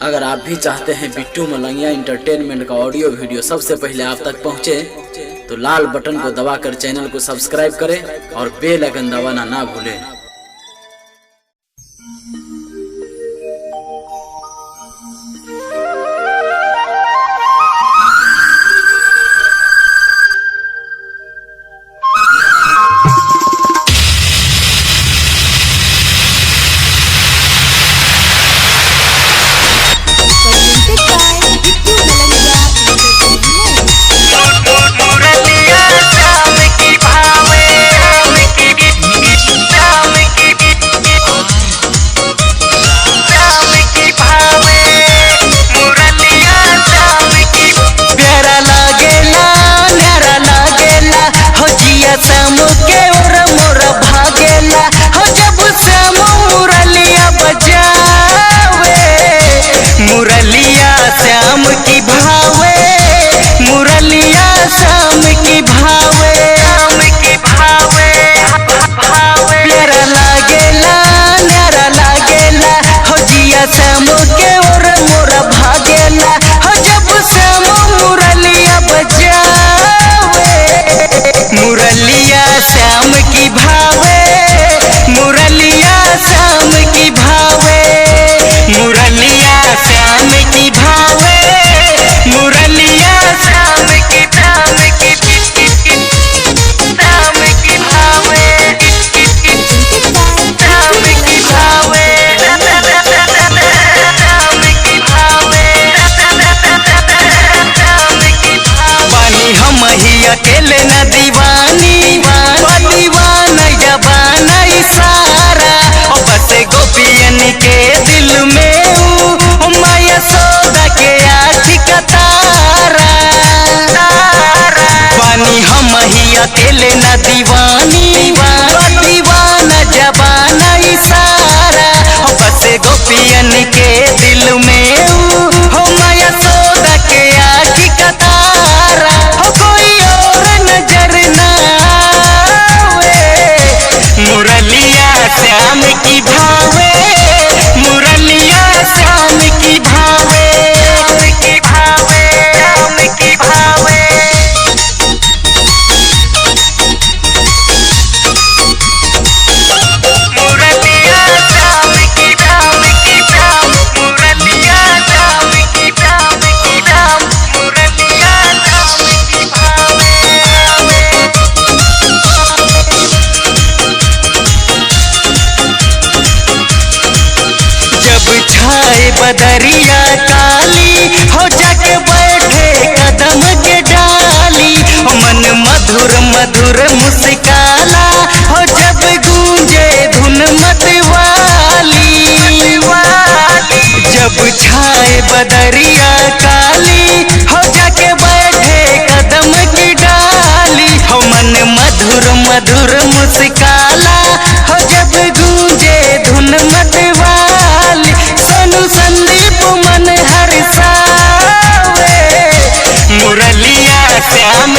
अगर आप भी चाहते हैं बिट्टू मलंगिया इंटरटेनमेंट का ऑडियो वीडियो सबसे पहले आप तक पहुंचे, तो लाल बटन को दबाकर चैनल को सब्सक्राइब करें और बेल आइकन दबाना ना भूलें। अकेले न दीवानी दीवाना जबाना इशारा बस गोपियन के दिल में माया सौदा के आँखी का तारा। पानी हम ही अकेले न दीवानी दीवाना जबाना इशारा बस गोपियन के दिल में माया सौदा के आँखी का तारा। मुरलिया श्याम की भावे, मुरलिया श्याम की भावे, की भावे, श्याम की भावे। मुरलिया श्याम की धाम की धाम, मुरलिया श्याम की धाम की धाम, मुरलिया श्याम की भावे। छाए बदरिया काली हो जाके बैठे कदम के डाली, मन मधुर मधुर मुस्काला हो जब गूंजे धुन मतवाली। जब छाए बदरिया काली हो जाके बैठे कदम की डाली, हो मन मधुर मधुर मुस्काला हो जब गूंजे धुन मतवाली। सोनू संदीप मन हर्षावे, मुरलिया श्याम